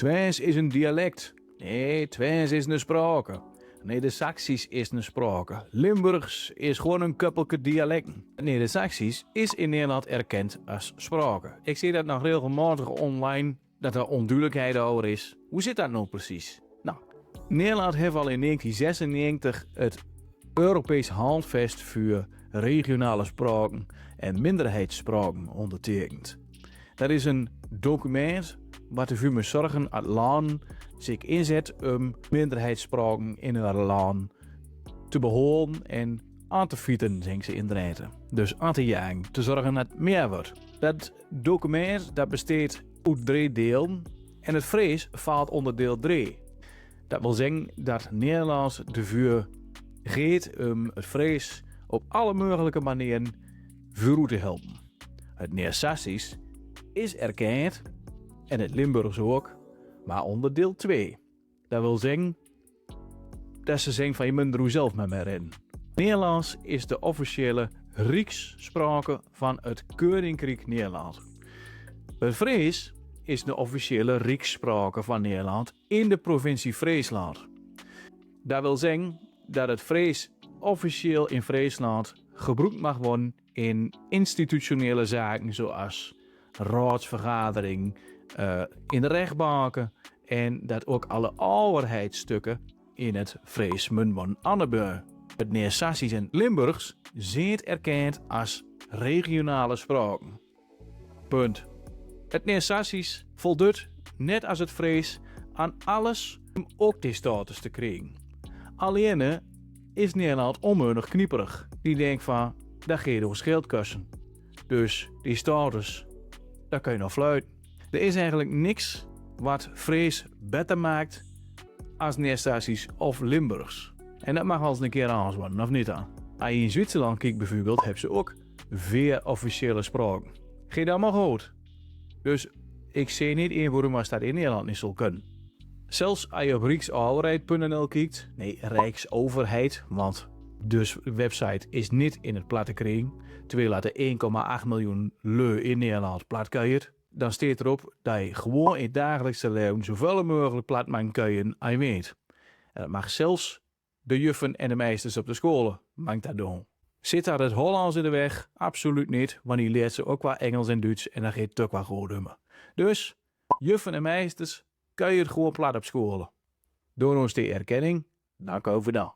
Twents is een dialect. Nee, Twents is een sprake. Neder-Saxisch is een sprake. Limburgs is gewoon een koppelke dialecten. Neder-Saxisch is in Nederland erkend als sprake. Ik zie dat nog regelmatig online, dat er onduidelijkheid over is. Hoe zit dat nou precies? Nou, Nederland heeft al in 1996 het Europees Handvest voor regionale spraken en minderheidsspraken ondertekend. Dat is een document wat ervoor moet zorgen dat landen zich inzet om minderheidsspraken in hun land te behouden en aan te fieten, zeggen ze in de reden. Dus aan te jagen, te zorgen dat het meer wordt. Dat document dat bestaat uit 3 delen en het Fries valt onder deel 3. Dat wil zeggen dat Nederlands ervoor gaat om het Fries op alle mogelijke manieren vooruit te helpen. Het Neder-Saxisch is erkend en het Limburgs ook, maar onder deel 2. Dat wil zeggen dat ze zeggen van je moet er zelf met mij redden. Nederlands is de officiële Rijksspraak van het Koninkrijk Nederland. Het Fries is de officiële Rijksspraak van Nederland in de provincie Friesland. Dat wil zeggen dat het Fries officieel in Friesland gebruikt mag worden in institutionele zaken zoals raadsvergadering, in de rechtbanken en dat ook alle overheidsstukken in het Fries moeten worden aangeboden. Het Neder-Saxisch en Limburgs zijn erkend als regionale spraken. Punt. Het Neder-Saxisch voldoet, net als het Fries, aan alles om ook die status te krijgen. Alleen is Nederland onmeunig knieperig. Die denkt van, dat gaat door schildkussen. Dus die status, daar kun je nog fluiten. Er is eigenlijk niks wat Fries beter maakt als Neder-Saxisch of Limburgs. En dat mag wel eens een keer anders worden, of niet dan? Als je in Zwitserland kijkt bijvoorbeeld, hebben ze ook 4 officiële spraken. Geen dat maar goed. Dus ik zie niet in waarom dat in Nederland niet zal kunnen. Zelfs als je op rijksoverheid.nl kijkt, nee, Rijksoverheid, want dus de website is niet in het platte kring, terwijl dat er 1,8 miljoen leu in Nederland plat kuiert, dan staat erop dat je gewoon in het dagelijkse leven zoveel mogelijk plat mag kuieren als je weet. En dat mag zelfs de juffen en de meesters op de scholen mag dat doen. Zit daar het Hollands in de weg? Absoluut niet, want die leert ze ook wel Engels en Duits en dan gaat het ook wel goed doen. Dus, juffen en meesters, kun je het gewoon plat op scholen. Door ons de erkenning, dank over dan.